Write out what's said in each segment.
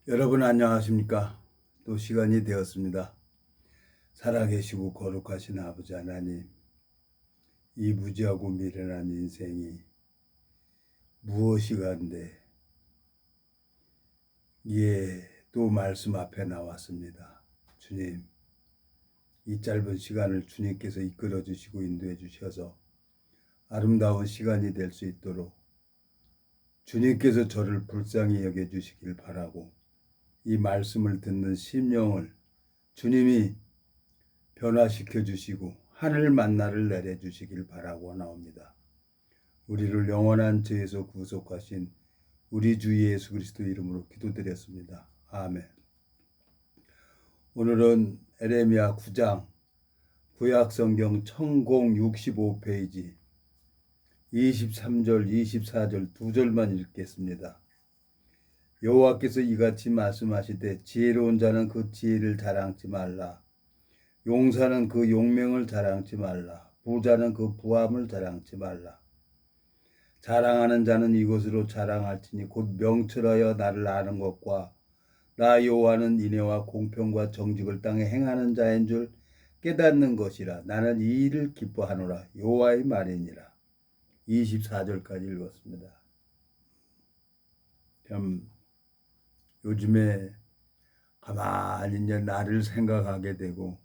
여러분 안녕하십니까? 또 시간이 되었습니다. 살아계시고 거룩하신 아버지 하나님, 이 무지하고 미련한 인생이 무엇이 간데 또 말씀 앞에 나왔습니다. 주님, 이 짧은 시간을 주님께서 이끌어 주시고 인도해 주셔서 아름다운 시간이 될 수 있도록 주님께서 저를 불쌍히 여겨 주시길 바라고, 이 말씀을 듣는 심령을 주님이 변화시켜 주시고 하늘 만나를 내려 주시길 바라고 나옵니다. 우리를 영원한 죄에서 구속하신 우리 주 예수 그리스도 이름으로 기도드렸습니다. 아멘. 오늘은 에레미야 9장 구약성경 1065페이지 23절 24절 두 절만 읽겠습니다. 여호와께서 이같이 말씀하시되 지혜로운 자는 그 지혜를 자랑치 말라. 용사는 그 용명을 자랑치 말라. 부자는 그 부함을 자랑치 말라. 자랑하는 자는 이것으로 자랑할지니 곧 명철하여 나를 아는 것과 나 여호와는 인애와 공평과 정직을 땅에 행하는 자인 줄 깨닫는 것이라. 나는 이 일을 기뻐하노라. 여호와의 말이니라. 24절까지 읽었습니다. 참 요즘에 가만히 이제 나를 생각하게 되고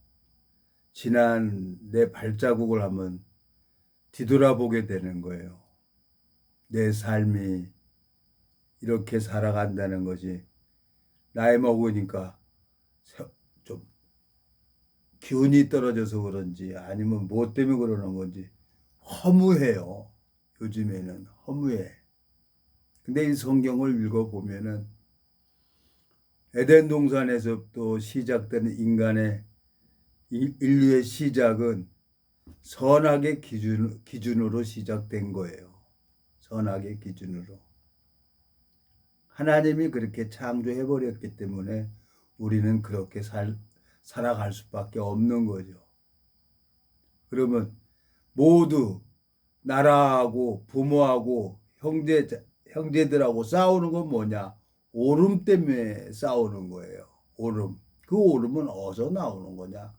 지난 내 발자국을 한번 뒤돌아보게 되는 거예요. 내 삶이 이렇게 살아간다는 것이 나이 먹으니까 좀 기운이 떨어져서 그런지 아니면 뭐 때문에 그러는 건지 허무해요. 요즘에는 허무해. 근데 이 성경을 읽어보면은 에덴 동산에서부터 시작되는 인간의 인류의 시작은 선악의 기준으로 시작된 거예요. 선악의 기준으로. 하나님이 그렇게 창조해버렸기 때문에 우리는 그렇게 살아갈 수밖에 없는 거죠. 그러면 모두 나라하고 부모하고 형제들하고 싸우는 건 뭐냐? 오름 때문에 싸우는 거예요. 오름. 그 오름은 어디서 나오는 거냐?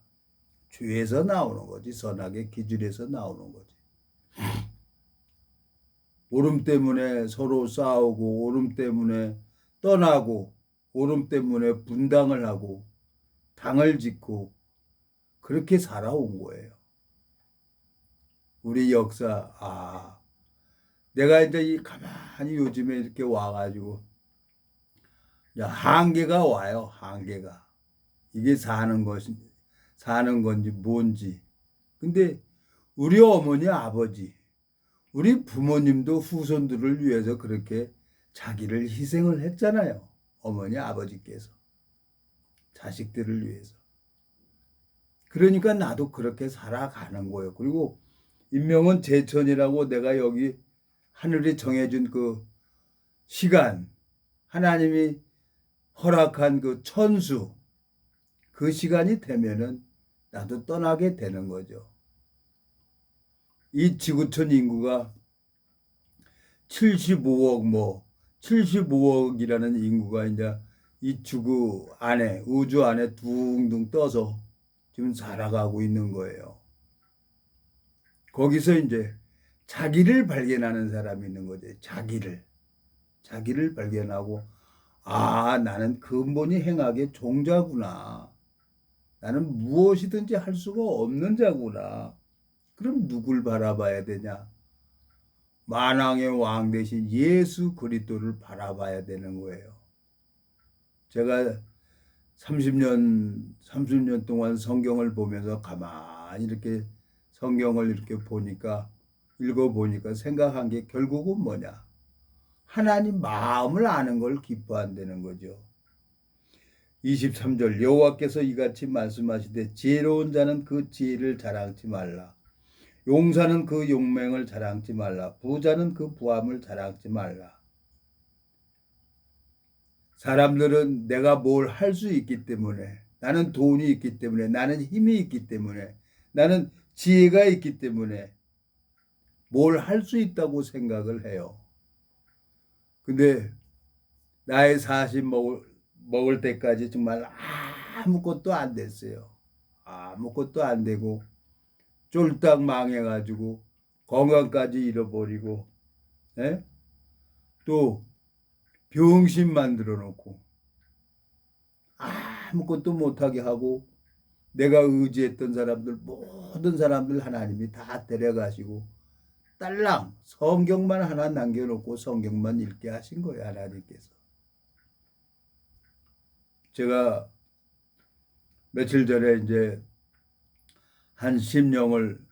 죄에서 나오는 거지. 선악의 기준에서 나오는 거지. 오름 때문에 서로 싸우고, 오름 때문에 떠나고, 오름 때문에 분당을 하고, 당을 짓고, 그렇게 살아온 거예요. 우리 역사, 내가 이제 가만히 요즘에 이렇게 와가지고, 한계가 와요, 한계가. 이게 사는 건지 뭔지. 근데 우리 어머니, 아버지, 우리 부모님도 후손들을 위해서 그렇게 자기를 희생을 했잖아요. 어머니, 아버지께서. 자식들을 위해서. 그러니까 나도 그렇게 살아가는 거예요. 그리고 인명은 제천이라고 내가 여기 하늘이 정해준 그 시간, 하나님이 허락한 그 천수, 그 시간이 되면은 나도 떠나게 되는 거죠. 이 지구촌 인구가 75억이라는 인구가 이제 이 지구 안에, 우주 안에 둥둥 떠서 지금 살아가고 있는 거예요. 거기서 이제 자기를 발견하는 사람이 있는 거죠. 자기를 발견하고, 나는 근본이 행악의 종자구나. 나는 무엇이든지 할 수가 없는 자구나. 그럼 누굴 바라봐야 되냐? 만왕의 왕 대신 예수 그리스도를 바라봐야 되는 거예요. 제가 30년 동안 성경을 보면서 가만히 이렇게 성경을 이렇게 읽어보니까 생각한 게 결국은 뭐냐? 하나님 마음을 아는 걸 기뻐한다는 거죠. 23절 여호와께서 이같이 말씀하시되 지혜로운 자는 그 지혜를 자랑치 말라. 용사는 그 용맹을 자랑치 말라. 부자는 그 부함을 자랑치 말라. 사람들은 내가 뭘 할 수 있기 때문에, 나는 돈이 있기 때문에, 나는 힘이 있기 때문에, 나는 지혜가 있기 때문에 뭘 할 수 있다고 생각을 해요. 근데 나이 40 먹을 때까지 정말 아무것도 안 됐어요. 아무것도 안 되고 쫄딱 망해가지고 건강까지 잃어버리고, 예? 또 병신 만들어 놓고 아무것도 못하게 하고 내가 의지했던 사람들 모든 사람들 하나님이 다 데려가시고 딸랑 성경만 하나 남겨놓고 성경만 읽게 하신 거예요. 하나님께서. 제가 며칠 전에 이제 한 심령을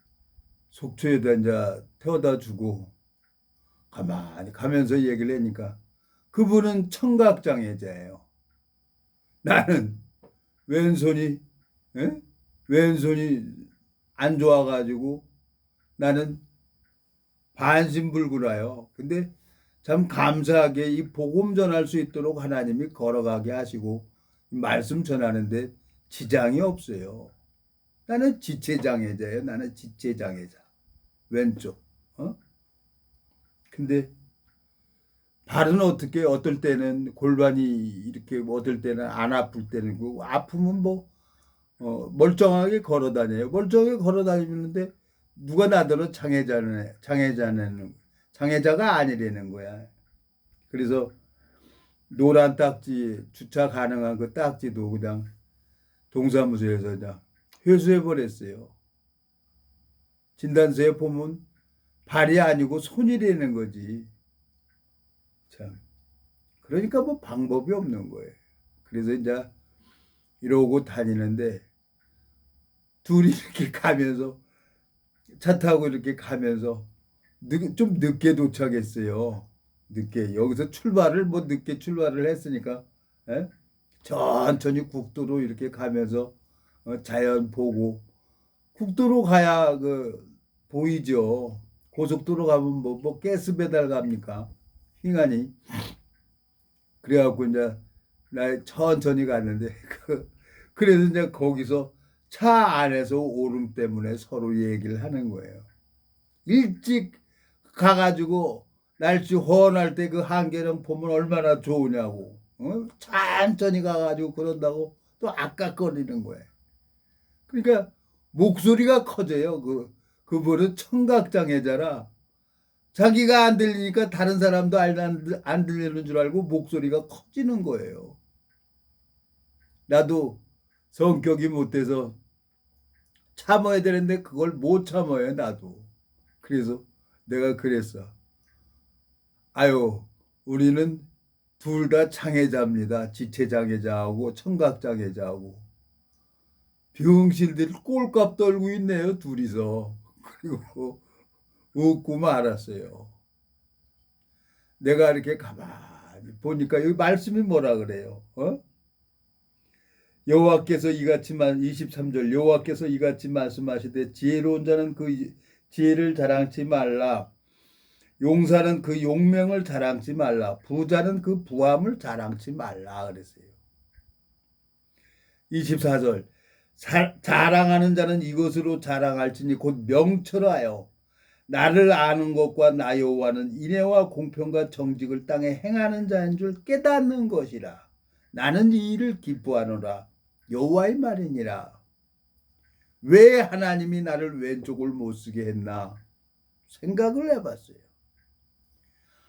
속초에다 이제 태워다 주고 가만히 가면서 얘기를 하니까 그분은 청각장애자예요. 나는 왼손이 예? 왼손이 안 좋아가지고 나는 반신불구라요. 근데 참 감사하게 이 복음 전할 수 있도록 하나님이 걸어가게 하시고 말씀 전하는데 지장이 없어요. 나는 지체장애자예요. 나는 지체장애자. 왼쪽. 근데 발은 어떻게 어떨 때는 골반이 이렇게 어떨 때는 안 아플 때는 그 아프면 뭐 멀쩡하게 걸어 다녀요. 멀쩡하게 걸어 다니는데 누가 나더러 장애자가 아니라는 거야. 그래서 노란 딱지 주차 가능한 그 딱지도 그냥 동사무소에서 그냥 회수해 버렸어요. 진단서에 보면 발이 아니고 손이라는 거지. 참. 그러니까 뭐 방법이 없는 거예요. 그래서 이제 이러고 다니는데 둘이 이렇게 가면서 차 타고 이렇게 가면서 좀 늦게 도착했어요. 늦게 여기서 출발을 뭐 늦게 출발을 했으니까 에? 천천히 국도로 이렇게 가면서 자연 보고 국도로 가야 그 보이죠. 고속도로 가면 뭐 가스 배달 갑니까? 휘가니. 그래갖고 이제 나 천천히 갔는데 그래서 이제 거기서 차 안에서 오름 때문에 서로 얘기를 하는 거예요. 일찍 가가지고 날씨 훤할 때 그 한계령 보면 얼마나 좋으냐고. 천천히 가가지고 그런다고 또 아까거리는 거예요. 그러니까 목소리가 커져요. 그분은 청각장애자라 자기가 안 들리니까 다른 사람도 안 들리는 줄 알고 목소리가 커지는 거예요. 나도 성격이 못돼서 참아야 되는데 그걸 못 참아요, 나도. 그래서 내가 그랬어. 아유, 우리는 둘 다 장애자입니다. 지체장애자하고 청각장애자하고. 병신들 꼴값 떨고 있네요, 둘이서. 그리고 웃고 말았어요. 내가 이렇게 가만히 보니까 여기 말씀이 뭐라 그래요? 여호와께서 이같이 23절 여호와께서 이같이 말씀하시되 지혜로운 자는 그 지혜를 자랑치 말라. 용사는 그 용명을 자랑치 말라. 부자는 그 부함을 자랑치 말라 그랬어요. 24절 자랑하는 자는 이것으로 자랑할지니 곧 명철하여 나를 아는 것과 나 여호와는 인애와 공평과 정직을 땅에 행하는 자인 줄 깨닫는 것이라. 나는 이 일을 기뻐하노라. 여호와의 말이니라. 왜 하나님이 나를 왼쪽을 못 쓰게 했나 생각을 해봤어요.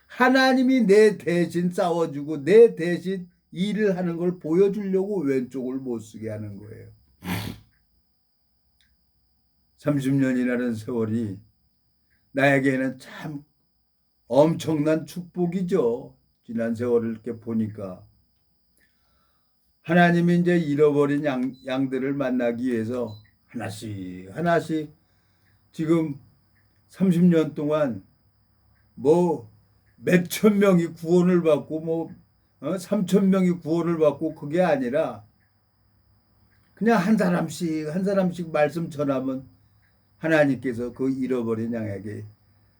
하나님이 내 대신 싸워주고 내 대신 일을 하는 걸 보여주려고 왼쪽을 못 쓰게 하는 거예요. 30년이라는 세월이 나에게는 참 엄청난 축복이죠. 지난 세월을 이렇게 보니까 하나님이 이제 잃어버린 양들을 만나기 위해서 하나씩 지금 30년 동안 뭐 몇천 명이 구원을 받고 뭐 3천 명이 구원을 받고 그게 아니라 그냥 한 사람씩 말씀 전하면 하나님께서 그 잃어버린 양에게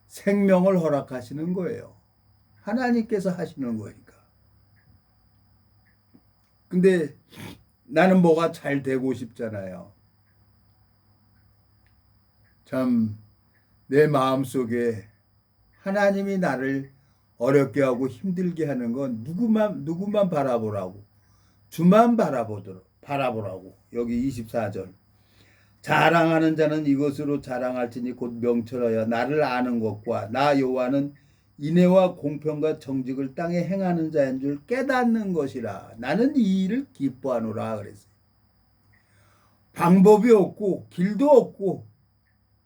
생명을 허락하시는 거예요. 하나님께서 하시는 거니까. 근데 나는 뭐가 잘 되고 싶잖아요. 참 내 마음속에 하나님이 나를 어렵게 하고 힘들게 하는 건 누구만 바라보라고. 주만 바라보라고. 여기 24절. 자랑하는 자는 이것으로 자랑할지니 곧 명철하여 나를 아는 것과 나 여호와는 인애와 공평과 정직을 땅에 행하는 자인 줄 깨닫는 것이라. 나는 이 일을 기뻐하노라 그랬어요. 방법이 없고 길도 없고,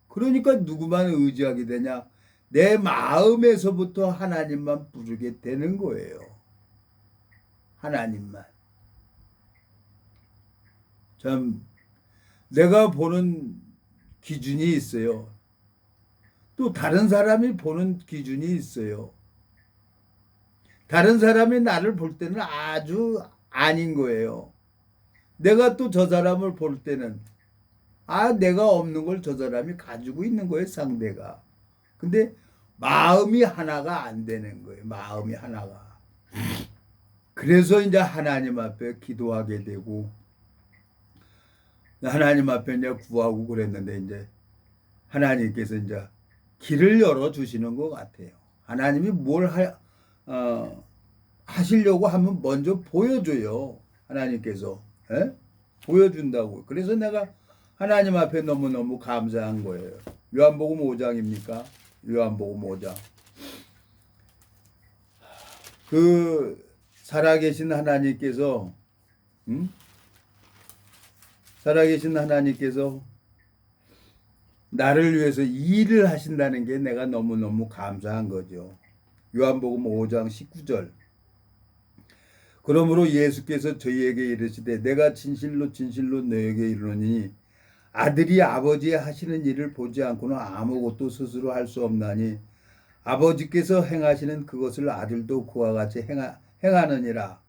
그러니까 누구만 의지하게 되냐? 내 마음에서부터 하나님만 부르게 되는 거예요. 하나님만. 참 내가 보는 기준이 있어요. 또 다른 사람이 보는 기준이 있어요. 다른 사람이 나를 볼 때는 아주 아닌 거예요. 내가 또 저 사람을 볼 때는 내가 없는 걸 저 사람이 가지고 있는 거예요, 상대가. 근데 마음이 하나가 안 되는 거예요. 마음이 하나가. 그래서 이제 하나님 앞에 기도하게 되고 하나님 앞에 이제 구하고 그랬는데 이제 하나님께서 이제 길을 열어 주시는 것 같아요. 하나님이 뭘 하시려고 하면 먼저 보여줘요. 하나님께서 보여준다고. 그래서 내가 하나님 앞에 너무너무 감사한 거예요. 요한복음 5장입니까? 요한복음 5장. 그 살아계신 하나님께서 살아계신 하나님께서 나를 위해서 일을 하신다는 게 내가 너무너무 감사한 거죠. 요한복음 5장 19절. 그러므로 예수께서 저희에게 이르시되 내가 진실로 진실로 너에게 이르노니 아들이 아버지의 하시는 일을 보지 않고는 아무것도 스스로 할 수 없나니 아버지께서 행하시는 그것을 아들도 그와 같이 행하느니라.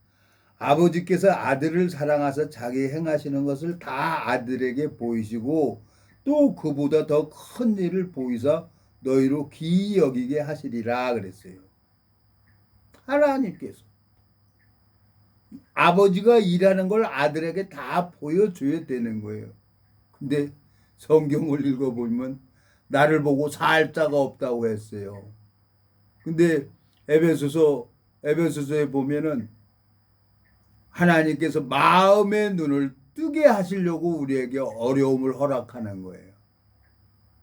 아버지께서 아들을 사랑하사 자기 행하시는 것을 다 아들에게 보이시고 또 그보다 더 큰 일을 보이사 너희로 기이 여기게 하시리라 그랬어요. 하나님께서 아버지가 일하는 걸 아들에게 다 보여줘야 되는 거예요. 근데 성경을 읽어보면 나를 보고 살 자가 없다고 했어요. 근데 에베소서에 보면은 하나님께서 마음의 눈을 뜨게 하시려고 우리에게 어려움을 허락하는 거예요.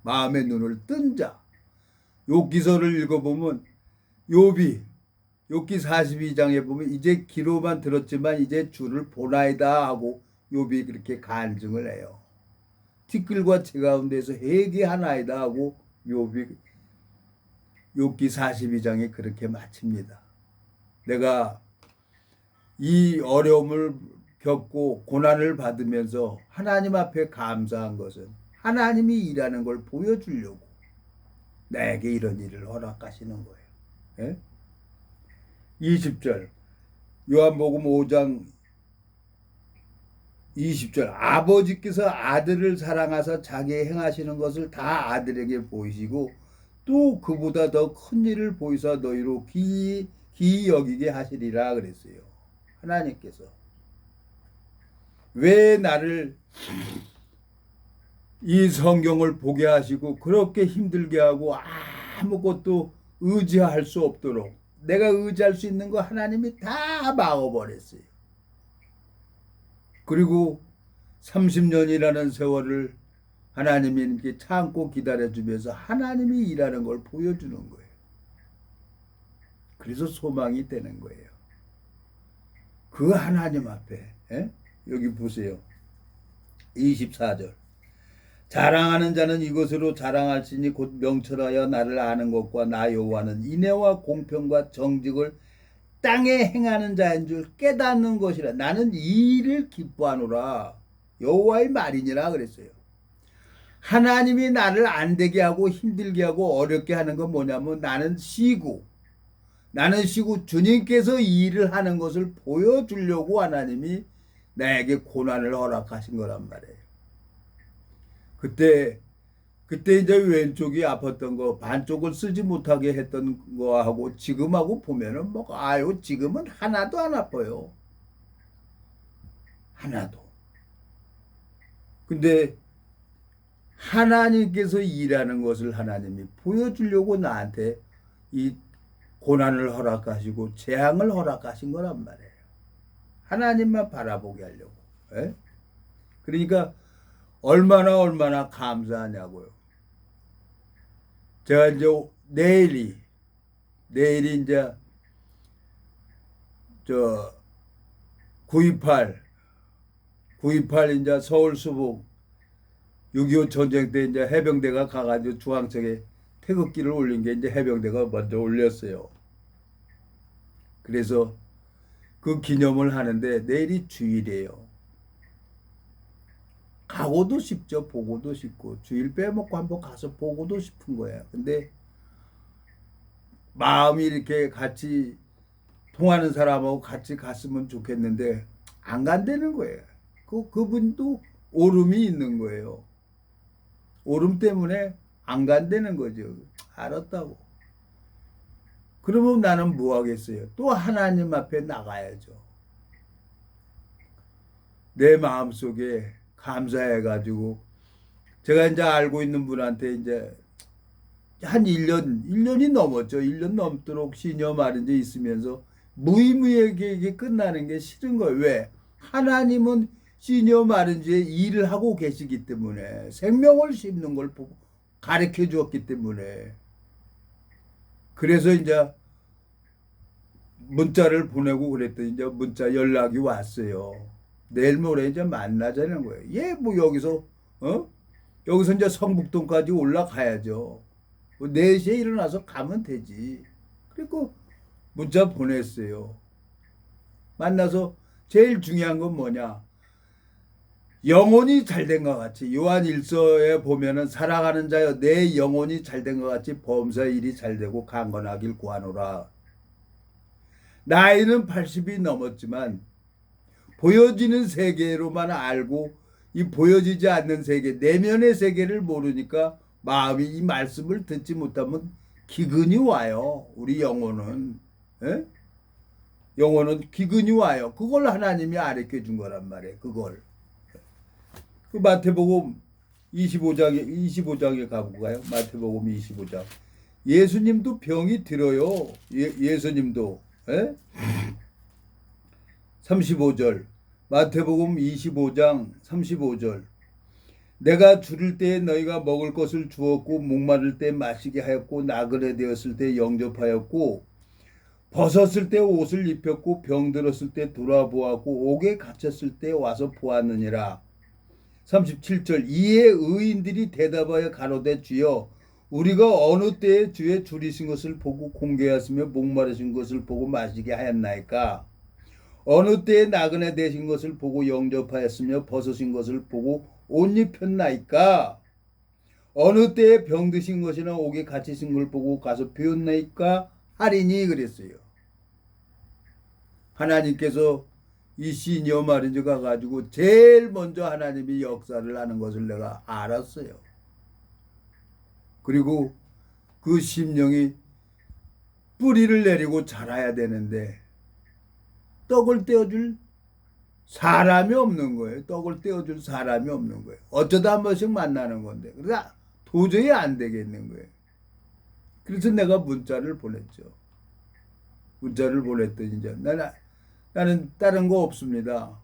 마음의 눈을 뜬 자. 욥기서를 읽어보면 욥기 42장에 보면 이제 귀로만 들었지만 이제 주를 보나이다 하고 욥이 그렇게 간증을 해요. 티끌과 재 가운데서 회개하나이다 하고 욥기 42장에 그렇게 마칩니다. 내가 이 어려움을 겪고 고난을 받으면서 하나님 앞에 감사한 것은 하나님이 일하는 걸 보여주려고 나에게 이런 일을 허락하시는 거예요. 20절 요한복음 5장 20절 아버지께서 아들을 사랑하사 자기 행하시는 것을 다 아들에게 보이시고 또 그보다 더 큰 일을 보이사 너희로 기이 여기게 하시리라 그랬어요. 하나님께서 왜 나를 이 성경을 보게 하시고 그렇게 힘들게 하고 아무것도 의지할 수 없도록 내가 의지할 수 있는 거 하나님이 다 막아버렸어요. 그리고 30년이라는 세월을 하나님이 이렇게 참고 기다려주면서 하나님이 일하는 걸 보여주는 거예요. 그래서 소망이 되는 거예요. 그 하나님 앞에 여기 보세요. 24절 자랑하는 자는 이것으로 자랑할지니 곧 명철하여 나를 아는 것과 나 여호와는 인애와 공평과 정직을 땅에 행하는 자인 줄 깨닫는 것이라. 나는 이 일을 기뻐하노라. 여호와의 말이니라 그랬어요. 하나님이 나를 안 되게 하고 힘들게 하고 어렵게 하는 건 뭐냐면 나는 쉬고 주님께서 이 일을 하는 것을 보여주려고 하나님이 나에게 고난을 허락하신 거란 말이에요. 그때 이제 왼쪽이 아팠던 거 반쪽을 쓰지 못하게 했던 거하고 지금하고 보면은 지금은 하나도 안 아파요. 하나도. 근데 하나님께서 일하는 것을 하나님이 보여주려고 나한테 이 고난을 허락하시고 재앙을 허락하신 거란 말이에요. 하나님만 바라보게 하려고. 예? 그러니까 얼마나 감사하냐고요. 제가 이제 내일이 이제 저 9.28 이제 서울 수복 6.25 전쟁 때 이제 해병대가 가가지고 중앙청에 태극기를 올린 게 이제 해병대가 먼저 올렸어요. 그래서 그 기념을 하는데 내일이 주일이에요. 가고도 싶죠. 보고도 싶고 주일 빼먹고 한번 가서 보고도 싶은 거예요. 근데 마음이 이렇게 같이 통하는 사람하고 같이 갔으면 좋겠는데 안 간다는 거예요. 그분도 오름이 있는 거예요. 오름 때문에 안 간다는 거죠. 알았다고. 그러면 나는 뭐 하겠어요? 또 하나님 앞에 나가야죠. 내 마음속에 감사해가지고 제가 이제 알고 있는 분한테 이제 한 1년이 넘었죠. 1년 넘도록 시녀 말인지 있으면서 무의미하게 이게 끝나는 게 싫은 거예요. 왜? 하나님은 시녀 말인지에 일을 하고 계시기 때문에 생명을 씹는 걸 보고 가르쳐 주었기 때문에 그래서 이제 문자를 보내고 그랬더니 이제 문자 연락이 왔어요. 내일 모레 이제 만나자는 거예요. 예, 뭐 여기서 여기서 이제 성북동까지 올라가야죠. 4시에 일어나서 가면 되지. 그리고 문자 보냈어요. 만나서 제일 중요한 건 뭐냐? 영혼이 잘된 것 같이 요한 1서에 보면은 살아가는 자여 내 영혼이 잘된 것 같이 범사 일이 잘되고 강건하길 구하노라. 나이는 80이 넘었지만 보여지는 세계로만 알고 이 보여지지 않는 세계 내면의 세계를 모르니까 마음이 이 말씀을 듣지 못하면 기근이 와요. 우리 영혼은 에? 영혼은 기근이 와요. 그걸 하나님이 가르쳐 준 거란 말이에요. 그걸 그 마태복음 25장에 가볼까요? 마태복음 25장. 예수님도 병이 들어요. 예수님도. 에? 35절. 마태복음 25장 35절. 내가 줄일 때에 너희가 먹을 것을 주었고 목마를 때 마시게 하였고 나그네 되었을 때 영접하였고 벗었을 때 옷을 입혔고 병들었을 때 돌아보았고 옥에 갇혔을 때 와서 보았느니라. 37절. 이에 의인들이 대답하여 가로되 주여 우리가 어느 때에 주의 줄이신 것을 보고 공개하였으며 목마르신 것을 보고 마시게 하였나이까. 어느 때에 나그네 되신 것을 보고 영접하였으며 벗으신 것을 보고 옷 입혔나이까. 어느 때에 병드신 것이나 옥에 갇히신 걸 보고 가서 배웠나이까 하리니 그랬어요. 하나님께서 이 시니어 마리즈 가가지고 제일 먼저 하나님이 역사를 하는 것을 내가 알았어요. 그리고 그 심령이 뿌리를 내리고 자라야 되는데 떡을 떼어줄 사람이 없는 거예요. 떡을 떼어줄 사람이 없는 거예요. 어쩌다 한 번씩 만나는 건데 그래서 도저히 안 되겠는 거예요. 그래서 내가 문자를 보냈죠. 문자를 보냈더니 이제 나는 다른 거 없습니다.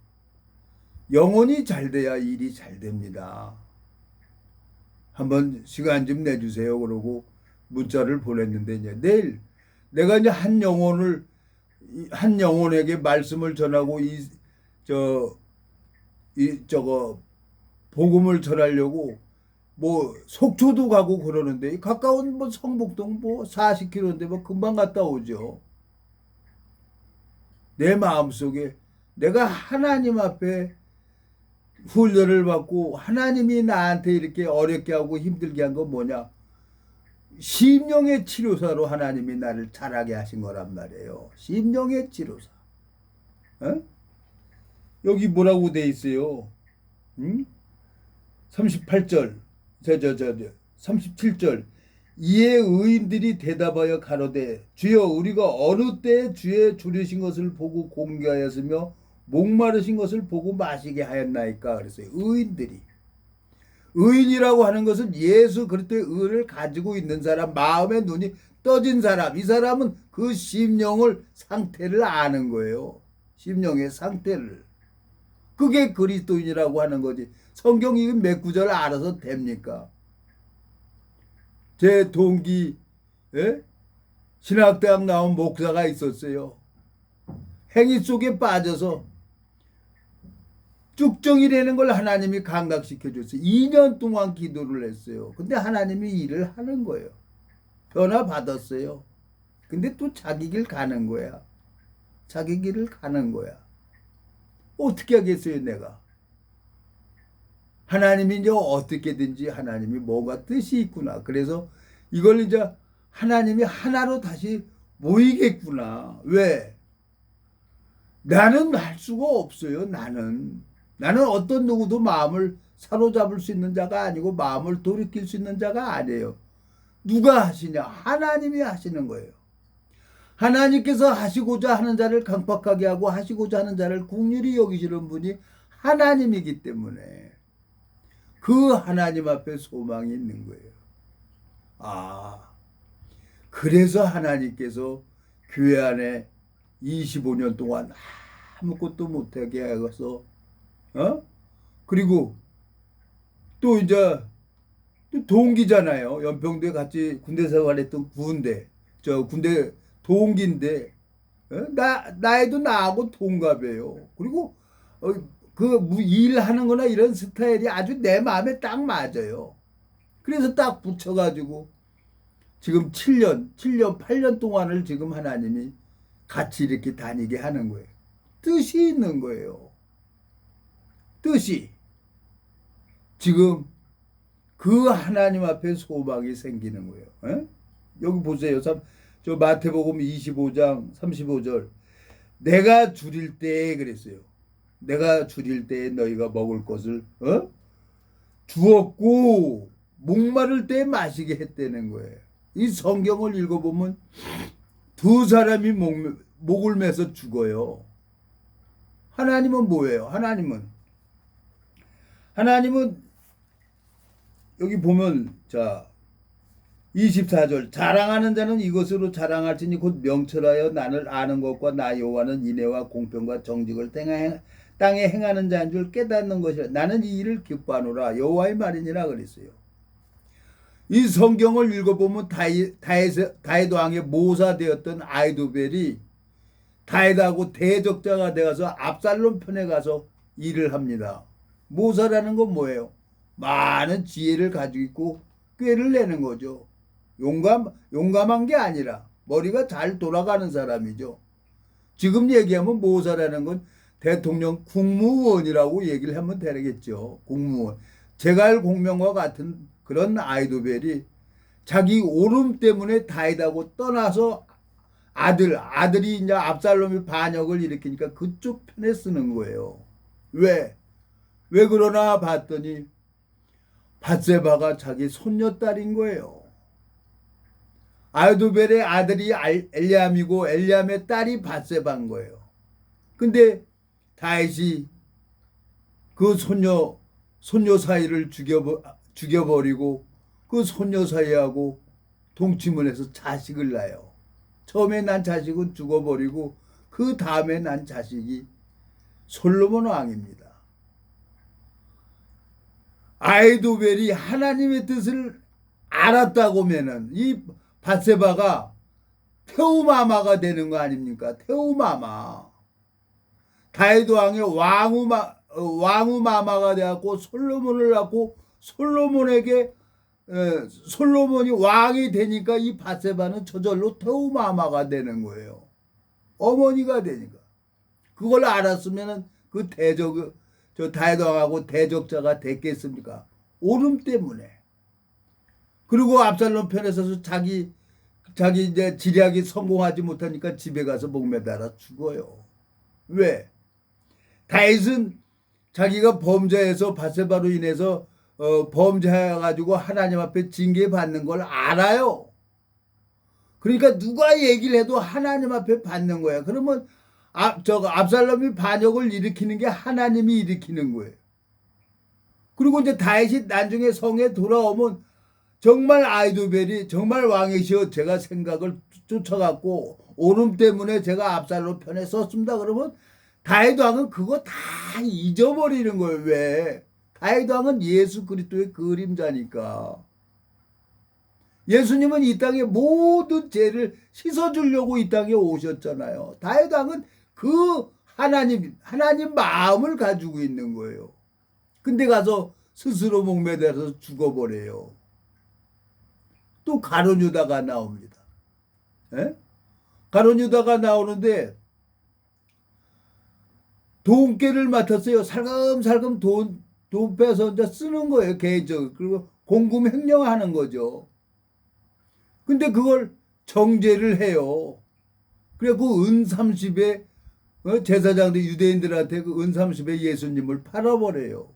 영혼이 잘 돼야 일이 잘 됩니다. 한번 시간 좀 내주세요. 그러고 문자를 보냈는데 이제 내일 내가 이제 한 영혼에게 말씀을 전하고 저거 복음을 전하려고 뭐 속초도 가고 그러는데 가까운 뭐 성북동 뭐 40km인데 뭐 금방 갔다 오죠. 내 마음속에 내가 하나님 앞에 훈련을 받고 하나님이 나한테 이렇게 어렵게 하고 힘들게 한 건 뭐냐? 심령의 치료사로 하나님이 나를 자라게 하신 거란 말이에요. 심령의 치료사. 어? 여기 뭐라고 돼 있어요? 38절. 37절. 이에 의인들이 대답하여 가로되 주여 우리가 어느 때 주의 줄이신 것을 보고 공개하였으며 목마르신 것을 보고 마시게 하였나이까. 그랬어요. 의인들이. 의인이라고 하는 것은 예수 그리스도의 의를 가지고 있는 사람, 마음의 눈이 떠진 사람. 이 사람은 그 심령을 상태를 아는 거예요. 심령의 상태를. 그게 그리스도인이라고 하는 거지. 성경이 몇 구절 알아서 됩니까? 제 동기 신학대학 나온 목사가 있었어요. 행위 속에 빠져서 쭉정이라는 걸 하나님이 감각시켜줬어요. 2년 동안 기도를 했어요. 근데 하나님이 일을 하는 거예요. 변화 받았어요. 근데 또 자기 길 가는 거야. 자기 길을 가는 거야. 어떻게 하겠어요, 내가? 하나님이 이제 어떻게든지 하나님이 뭔가 뜻이 있구나. 그래서 이걸 이제 하나님이 하나로 다시 모이겠구나. 왜? 나는 할 수가 없어요. 나는 어떤 누구도 마음을 사로잡을 수 있는 자가 아니고 마음을 돌이킬 수 있는 자가 아니에요. 누가 하시냐? 하나님이 하시는 거예요. 하나님께서 하시고자 하는 자를 강팍하게 하고 하시고자 하는 자를 긍휼히 여기시는 분이 하나님이기 때문에 그 하나님 앞에 소망이 있는 거예요. 그래서 하나님께서 교회 안에 25년 동안 아무것도 못하게 하셔서 그리고 또 이제 또 동기잖아요. 연평도에 같이 군대 생활했던 군대 동기인데 나이도 나하고 동갑이에요. 그리고 그 일하는 거나 이런 스타일이 아주 내 마음에 딱 맞아요. 그래서 딱 붙여가지고 지금 8년 동안을 지금 하나님이 같이 이렇게 다니게 하는 거예요. 뜻이 있는 거예요. 뜻이. 지금 그 하나님 앞에 소망이 생기는 거예요. 여기 보세요. 저 마태복음 25장 35절. 내가 줄일 때에 그랬어요. 내가 줄일 때에 너희가 먹을 것을 주었고 목마를 때에 마시게 했다는 거예요. 이 성경을 읽어보면 두 사람이 목을 매서 죽어요. 하나님은 뭐예요? 하나님은 여기 보면 24절 자랑하는 자는 이것으로 자랑할지니 곧 명철하여 나를 아는 것과 나 여호와는 인애와 공평과 정직을 땅에 행하는 자인 줄 깨닫는 것이라. 나는 이 일을 기뻐하노라 여호와의 말이니라 그랬어요. 이 성경을 읽어보면 다윗 왕의 모사되었던 아히도벨이 다윗하고 대적자가 되어서 압살롬 편에 가서 일을 합니다. 모사라는 건 뭐예요? 많은 지혜를 가지고 있고 꾀를 내는 거죠. 용감한 게 아니라 머리가 잘 돌아가는 사람이죠. 지금 얘기하면 모사라는 건 대통령 국무원이라고 얘기를 하면 되겠죠. 국무원. 제갈공명과 같은 그런 아히도벨이 자기 오름 때문에 다윗하고 떠나서 아들이 이제 압살롬이 반역을 일으키니까 그쪽 편에 쓰는 거예요. 왜 그러나 봤더니 밧세바가 자기 손녀딸인 거예요. 아히도벨의 아들이 엘리암이고 엘리암의 딸이 밧세바인 거예요. 근데 다윗이 그 손녀 사이를 죽여버리고 그 손녀 사이하고 동침을 해서 자식을 낳아요. 처음에 난 자식은 죽어버리고 그 다음에 난 자식이 솔로몬 왕입니다. 아히도벨이 하나님의 뜻을 알았다고 하면은 이 밧세바가 태우마마가 되는 거 아닙니까? 태우마마. 다윗 왕의 왕우마마가 되었고 솔로몬을 낳고 솔로몬이 왕이 되니까 이 밧세바는 저절로 태우마마가 되는 거예요. 어머니가 되니까. 그걸 알았으면은 그 다윗 왕하고 대적자가 됐겠습니까? 오름 때문에. 그리고 압살롬 편에 서서 자기 이제 지략이 성공하지 못하니까 집에 가서 목매달아 죽어요. 왜? 다윗은 자기가 범죄해서 밧세바로 인해서 범죄해가지고 하나님 앞에 징계받는 걸 알아요. 그러니까 누가 얘기를 해도 하나님 앞에 받는 거야. 그러면 압살롬이 반역을 일으키는 게 하나님이 일으키는 거예요. 그리고 이제 다윗이 나중에 성에 돌아오면 정말 아히도벨이 정말 왕이시여 제가 생각을 쫓아갔고 오름 때문에 제가 압살롬 편에 섰습니다. 그러면 다윗 왕은 그거 다 잊어버리는 거예요. 왜? 다윗 왕은 예수 그리스도의 그림자니까. 예수님은 이 땅에 모든 죄를 씻어주려고 이 땅에 오셨잖아요. 다윗 왕은 그 하나님 마음을 가지고 있는 거예요. 근데 가서 스스로 목매달아서 죽어버려요. 또 가룟 유다가 나옵니다. 예? 가룟 유다가 나오는데 돈깨를 맡았어요. 살금살금 돈 빼서 이제 쓰는 거예요. 개인적으로. 그리고 공금 횡령하는 거죠. 근데 그걸 정죄를 해요. 그래 그 은 30에 제사장들 유대인들한테 그 은 30에 예수님을 팔아버려요.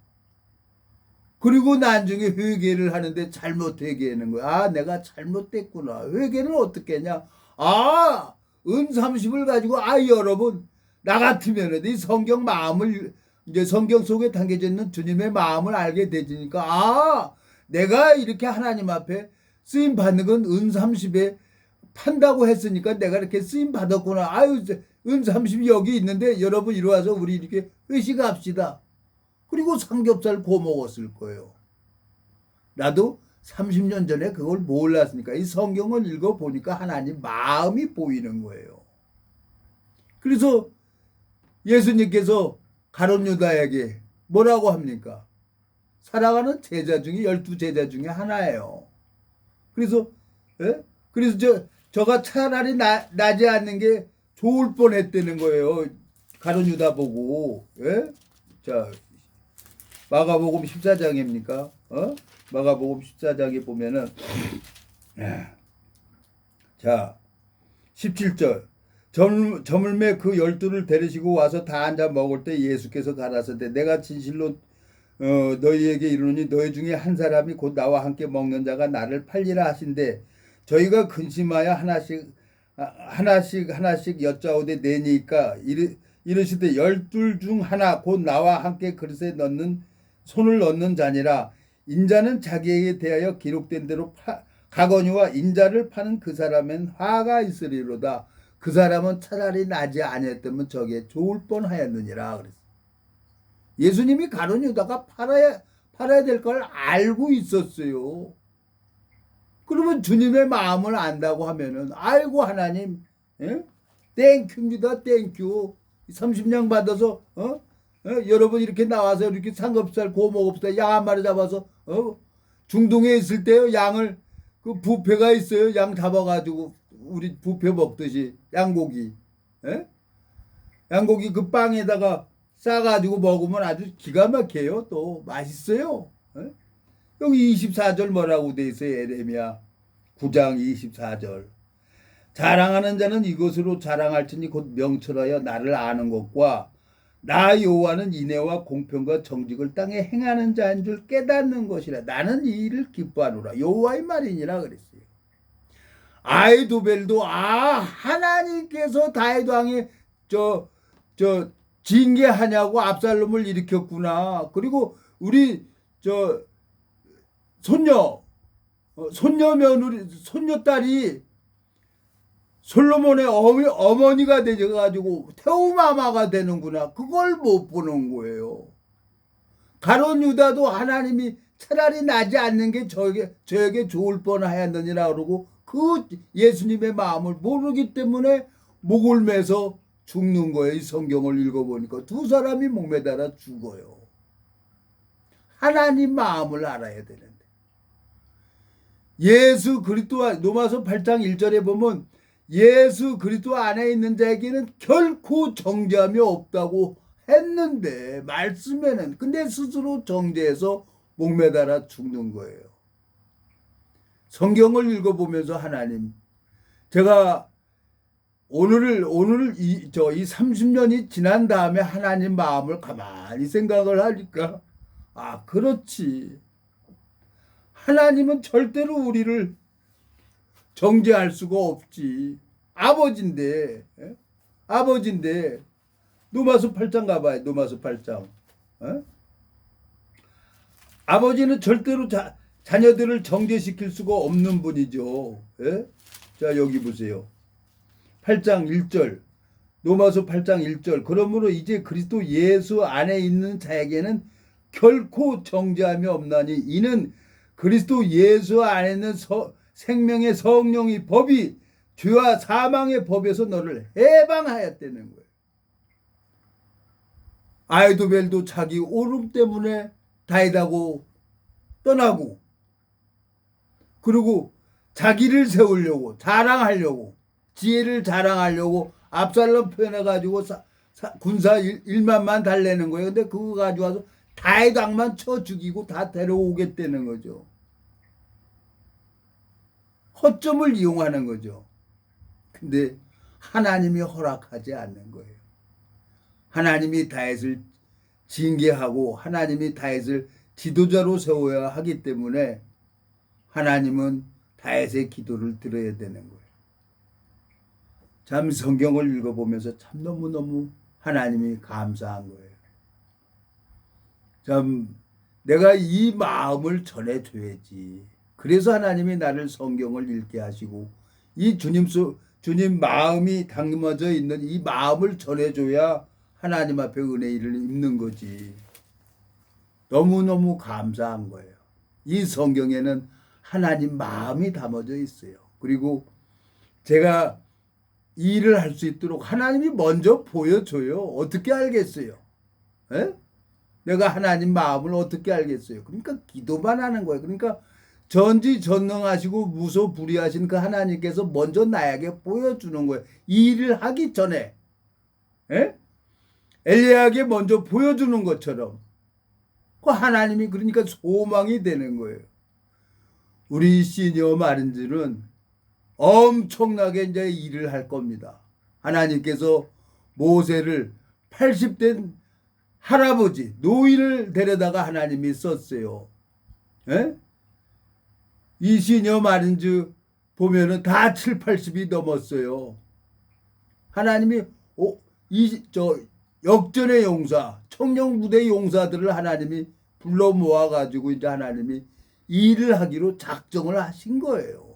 그리고 나중에 회개를 하는데 잘못 회개하는 거야. 아, 내가 잘못됐구나. 회개는 어떻게 했냐? 아, 은 30을 가지고 여러분 나 같으면 이 성경 마음을 이제 성경 속에 담겨져 있는 주님의 마음을 알게 되니까 내가 이렇게 하나님 앞에 쓰임 받는 건 은 30에 판다고 했으니까 내가 이렇게 쓰임 받았구나. 아유, 은 30이 여기 있는데 여러분 이리 와서 우리 이렇게 회식합시다. 그리고 삼겹살 구워 먹었을 거예요. 나도 30년 전에 그걸 몰랐으니까 이 성경을 읽어보니까 하나님 마음이 보이는 거예요. 그래서 예수님께서 가룟 유다에게 뭐라고 합니까? 사랑하는 제자 중에 12제자 중에 하나예요. 그래서 저가 차라리 나지 않는 게 좋을 뻔했다는 거예요. 가룟 유다 보고. 예? 자, 마가복음 14장입니까? 마가복음 14장에 보면은 자 17절 저물매 그 12를 데리시고 와서 다 앉아 먹을 때 예수께서 가라사대 내가 진실로 너희에게 이르노니 너희 중에 한 사람이 곧 나와 함께 먹는 자가 나를 팔리라 하신대 저희가 근심하여 하나씩 여짜오되 내니까 이르시되 12 중 하나 곧 나와 함께 그릇에 손을 넣는 자니라 인자는 자기에게 대하여 기록된 대로 가거니와 인자를 파는 그 사람엔 화가 있으리로다. 그 사람은 차라리 나지 아니했다면 저게 좋을 뻔하였느니라 그랬어요. 예수님이 가룟 유다가 팔아야 될 걸 알고 있었어요. 그러면 주님의 마음을 안다고 하면은 아이고 하나님 땡큐입니다. 땡큐 30냥 받아서 여러분 이렇게 나와서 이렇게 삼겹살 구워 먹읍시다. 양 한 마리 잡아서 중동에 있을 때요 양을 그 뷔페가 있어요. 양 잡아가지고 우리 뷔페 먹듯이 양고기 양고기 그 빵에다가 싸가지고 먹으면 아주 기가 막혀요. 또 맛있어요. 여기 24절 뭐라고 돼 있어요. 에레미야 9장 24절 자랑하는 자는 이것으로 자랑할지니 곧 명철하여 나를 아는 것과 나 여호와는 인애와 공평과 정직을 땅에 행하는 자인 줄 깨닫는 것이라. 나는 이 일을 기뻐하노라. 여호와의 말이니라 그랬어요. 아이도벨도 하나님께서 다윗 왕이 징계하냐고 압살롬을 일으켰구나. 그리고 우리 손녀딸이 솔로몬의 어머니가 되어가지고 태우마마가 되는구나. 그걸 못 보는 거예요. 가룟 유다도 하나님이 차라리 나지 않는 게 저에게 좋을 뻔하였느니라 그러고 그 예수님의 마음을 모르기 때문에 목을 매서 죽는 거예요. 이 성경을 읽어보니까 두 사람이 목매달아 죽어요. 하나님 마음을 알아야 되는데 예수 그리스도 로마서 8장 1절에 보면 예수 그리스도 안에 있는 자에게는 결코 정죄함이 없다고 했는데 말씀에는 근데 스스로 정죄해서 목매달아 죽는 거예요. 성경을 읽어보면서 하나님 제가 오늘 이 30년이 지난 다음에 하나님 마음을 가만히 생각을 하니까 그렇지. 하나님은 절대로 우리를 정죄할 수가 없지. 아버지인데 노마서 8장 가봐요. 노마서 8장. 아버지는 절대로 자녀들을 정죄시킬 수가 없는 분이죠. 자 여기 보세요. 8장 1절 로마서 8장 1절 그러므로 이제 그리스도 예수 안에 있는 자에게는 결코 정죄함이 없나니 이는 그리스도 예수 안에 있는 생명의 성령의 법이 죄와 사망의 법에서 너를 해방하였다는 거예요. 아이도벨도 자기 오름 때문에 다윗하고 떠나고 그리고 자기를 세우려고 자랑하려고 지혜를 자랑하려고 압살롬 표현해가지고 군사 1만만 달래는 거예요. 근데 그거 가지고 와서 다윗 왕만 쳐 죽이고 다 데려오겠다는 거죠. 허점을 이용하는 거죠. 근데 하나님이 허락하지 않는 거예요. 하나님이 다윗을 징계하고 하나님이 다윗을 지도자로 세워야 하기 때문에 하나님은 다윗의 기도를 들어야 되는 거예요. 참 성경을 읽어보면서 참 너무너무 하나님이 감사한 거예요. 참 내가 이 마음을 전해줘야지. 그래서 하나님이 나를 성경을 읽게 하시고 이 주님 마음이 담겨져 있는 이 마음을 전해줘야 하나님 앞에 은혜를 입는 거지. 너무너무 감사한 거예요. 이 성경에는 하나님 마음이 담아져 있어요. 그리고 제가 이 일을 할 수 있도록 하나님이 먼저 보여줘요. 어떻게 알겠어요? 에? 내가 하나님 마음을 어떻게 알겠어요? 그러니까 기도만 하는 거예요. 그러니까 전지전능하시고 무소불위하신 그 하나님께서 먼저 나에게 보여주는 거예요. 이 일을 하기 전에 에? 엘리야에게 먼저 보여주는 것처럼 그 하나님이 그러니까 소망이 되는 거예요. 우리 시니어 마린즈는 엄청나게 이제 일을 할 겁니다. 하나님께서 모세를 80된 할아버지 노인을 데려다가 하나님이 썼어요. 에? 이 시니어 마린즈 보면은 다 7, 80이 넘었어요. 하나님이 역전의 용사, 청년부대 용사들을 하나님이 불러 모아가지고 이제 하나님이 일을 하기로 작정을 하신 거예요.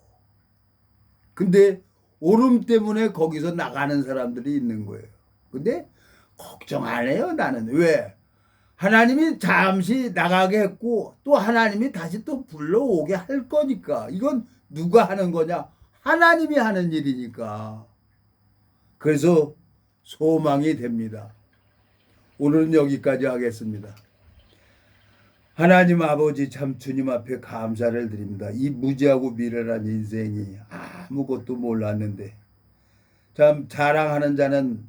근데 오름 때문에 거기서 나가는 사람들이 있는 거예요. 근데 걱정 안 해요, 나는. 왜? 하나님이 잠시 나가게 했고 또 하나님이 다시 또 불러오게 할 거니까. 이건 누가 하는 거냐? 하나님이 하는 일이니까. 그래서 소망이 됩니다. 오늘은 여기까지 하겠습니다. 하나님 아버지 참 주님 앞에 감사를 드립니다. 이 무지하고 미련한 인생이 아무것도 몰랐는데 참 자랑하는 자는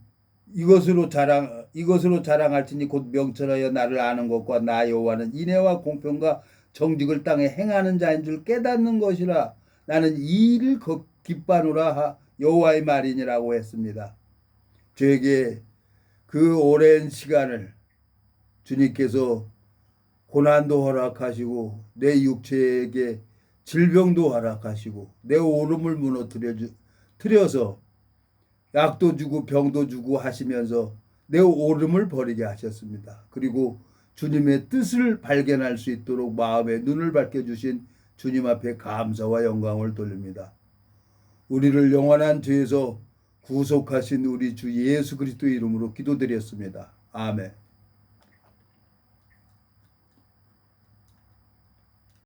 이것으로 자랑할지니 곧 명철하여 나를 아는 것과 나 여호와는 인애와 공평과 정직을 땅에 행하는 자인 줄 깨닫는 것이라. 나는 이 일을 기뻐하노라 여호와의 말이니라고 했습니다. 저에게 그 오랜 시간을 주님께서 고난도 허락하시고 내 육체에게 질병도 허락하시고 내 오름을 무너뜨려서 약도 주고 병도 주고 하시면서 내 오름을 버리게 하셨습니다. 그리고 주님의 뜻을 발견할 수 있도록 마음의 눈을 밝혀주신 주님 앞에 감사와 영광을 돌립니다. 우리를 영원한 죄에서 구속하신 우리 주 예수 그리스도의 이름으로 기도드렸습니다. 아멘.